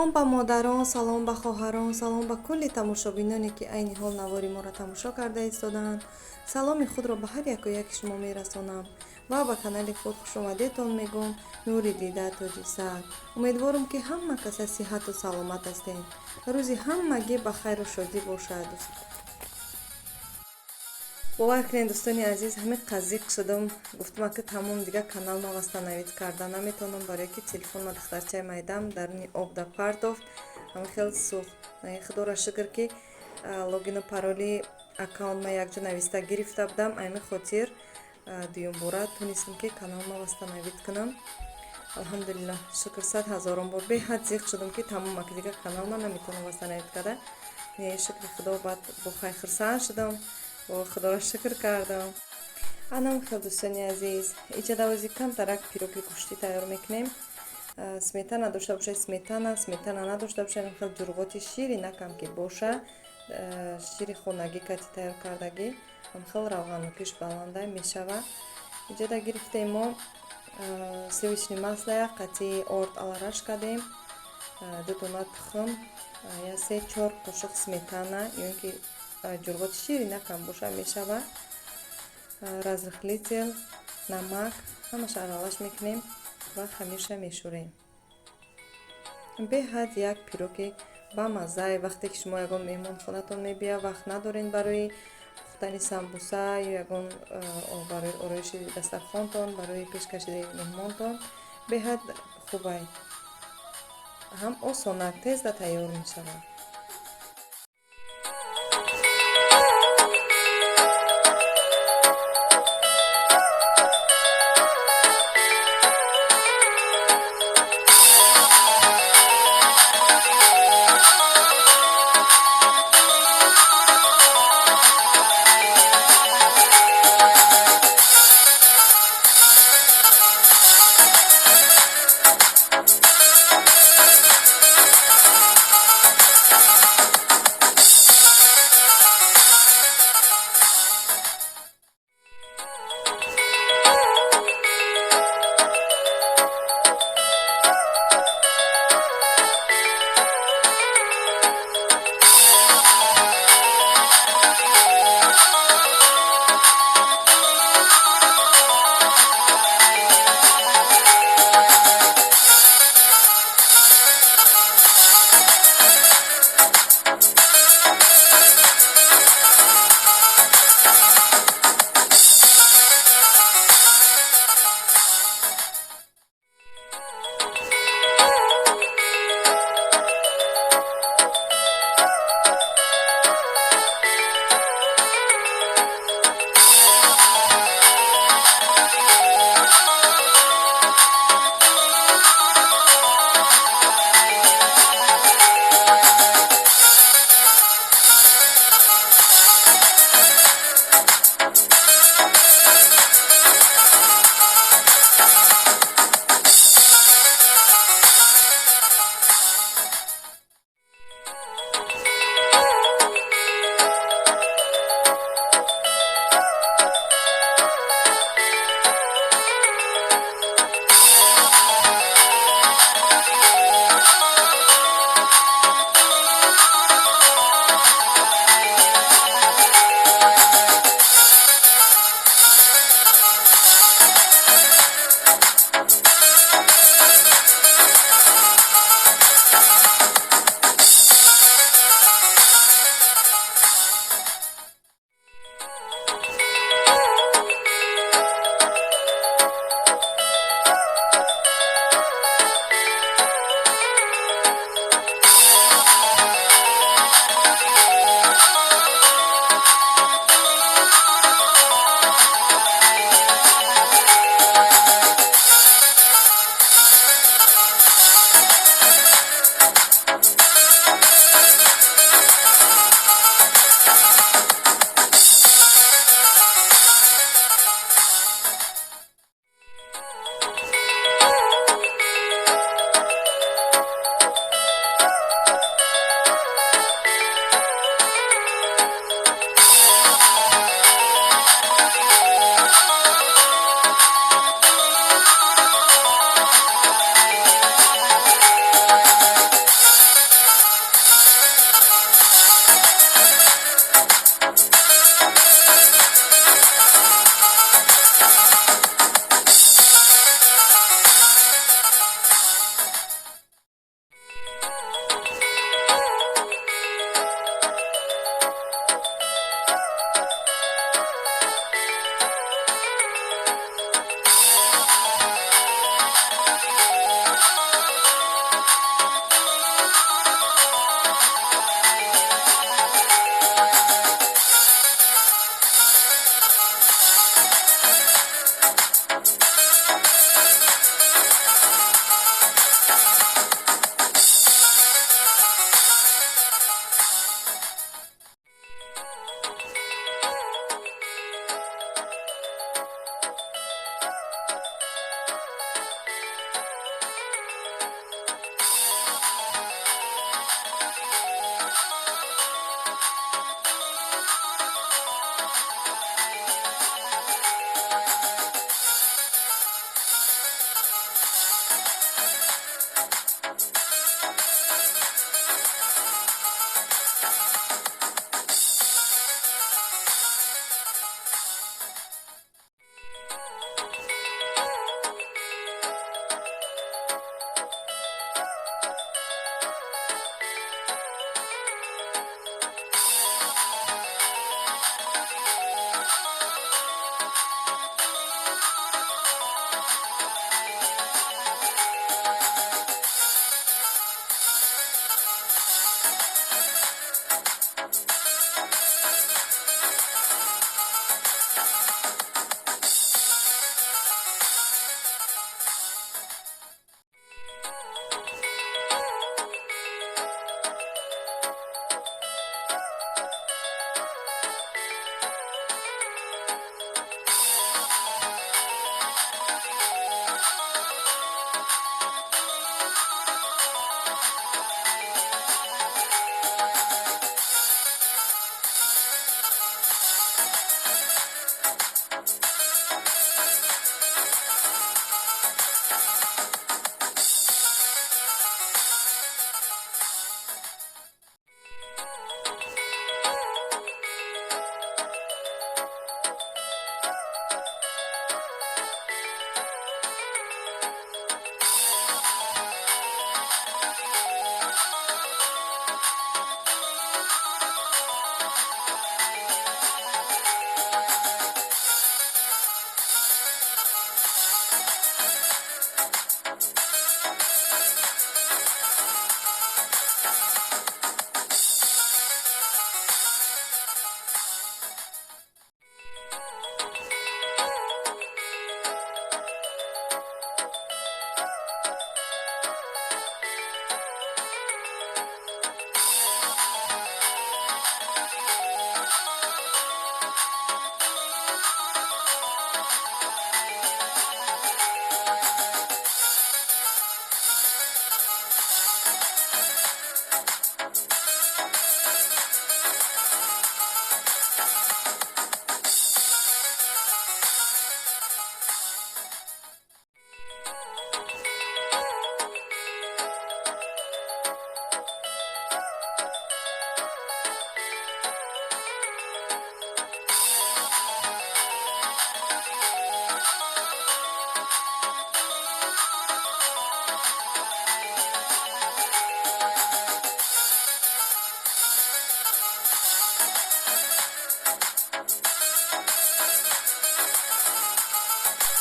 салом ба модарон, салом ба хоҳарон, салом ба кулли тамошобиноне ки айни ҳол навори моро тамошо карда истоданд. саломи худро ба ҳар яку яки шумо мерасонам ва ба канали худ хушомадетон мегӯм. нури дида тоҷи сар. умедворам ки ҳама каса сиҳату саломат ҳастед. рӯзи ҳамагӣ ба хайру шодӣ бошад. бовар кунед дӯстони азиз, ҳамин қазиқ шудам, гуфтам ки тамом дига каналма восстановить карда наметавонам, барое ки телефонма духтарчаи майдам даруни об да партофт. ҳамин хел сӯхт. худоро шукр ки логину пароли аккаунтма якҷо нависта гирифта будам. аймин хотир дуюмбора тунистам ки каналма восстановить кунам. алҳамдулиллаҳ, шукр 100 000 бор беҳад зиқ шудам ки тамома ки дига каналма наметавонам восстановить карда. шукри худо баъд бо хай хурсанд шудам. худоро шукр кардам. анам хел дӯстони азиз, иҷадавози камтарак пироги гӯшти тайёр мекунем. сметана дошта бошад сметана, сметана надошта бошад хел ҷурғоти ширинакам ки боша, шири хонагӣ кати тайёр кардагӣ, хел равғанукиш баланда мешава. иҷада гирифтем мо сливични маслая қатъи орд алараш кардем, 2 дона тухм, 3-4 қошуқ сметана, ин ки ҷурғоти ширинакам боша мешава, разрыхлитель, намак, ҳамаша аралаш мекунем ва хамирша мешӯрем. беҳад як пироги ба маззаи вақте ки шумо ягон меҳмон хонатон мебияд, вақт надоред барои пухтани самбуса ё ягон барои ороиши дастархонтон, барои пешкашидаи меҳмонтон беҳад хубай, ҳам осонак, тезда тайёр мешавад.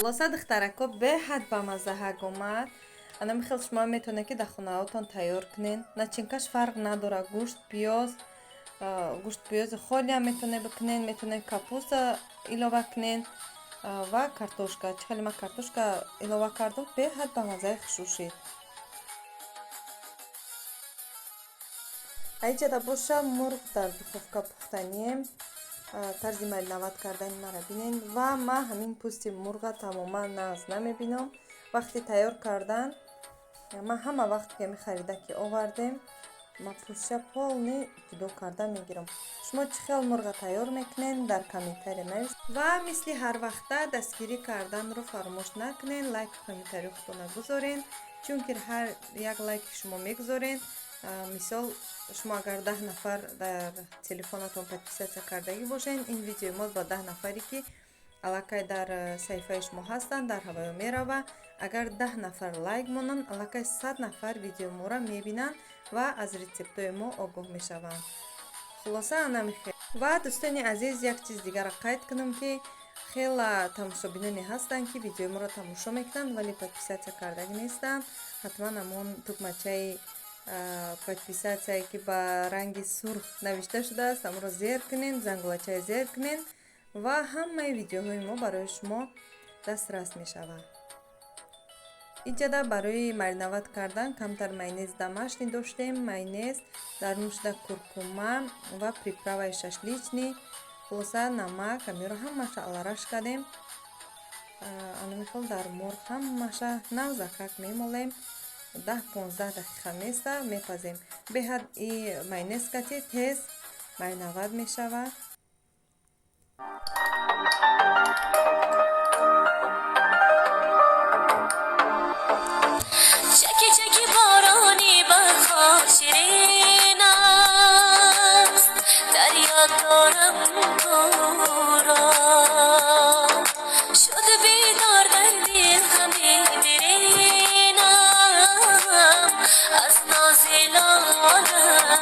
خلاصه دخترکو به حد با مزه اومد. انا میخواد شما میتونه که در خونه هاتون تیار کنین. начинкаш فرق نداره. گوشت پیاز خالی هم میتونه بکنین، میتونه کاپوست ایلوه کنین و کارتوشکا. چخیلی ما کارتوشکا ایلوه کردم به حد با مزه خشوشید. ایجا باشه مرغ در دخوفکا پختنیم. طرز مرینواد کردن ما را بینین و ما همین پوست مرغ تماما ناز نمیبینم. وقتی تیار کردن ما همه وقت که میخریده که آوردیم ما پوستش پولنی جدا کرده میگیرم. شما چه خیلی مرغ تیار میکنین در کامنتاری نویسید و مثل هر وقت دستگیری کردن رو فراموش نکنین. لایک کامنتاری خودتون گذارین، چون که هر یک لایک شما میگذارین مثال شما اگر 10 نفر در تلفنتون پادپیسیացia کردگی باشین، این ویدیو ما با 10 نفری که الکای در صفحه شما هستن در هوای میروه. اگر 10 نفر لایک مونن الکای 100 نفر ویدیو ما را میبینن و از ریسپت‌های ما آگاه میشوند. خلاصه انا میخوام و دوستان عزیز یک چیز دیگر را قید کنم که خیلی تماشابینانی هستن که ویدیو ما را تماشا میکنن ولی پادپیسیացia کردگی نیستن. حتما همون تکمچه پادپیسیացia که با رنگ سرخ نوشته شده است اون را زیر کنین، زنگولچه زیر کنین و همه ویدیوهای ما برای شما دسترس می شود. اینجا برای مرینواد کردن کمتر مایونز домашний داشتیم. مایونز در نوشده کورکوما و приправа шашличный. خلاصه نمک همین همش آلارش کردیم. انا میخوام در مرغ همش نوزکک میمالیم. 10-15 دقیقه میسته میپزیم. به حد این مایونز که تیز مرینواد میشود. شیرین است دریا دارم تو را شد بیدار در دل همه دیرینم از نازی لالزم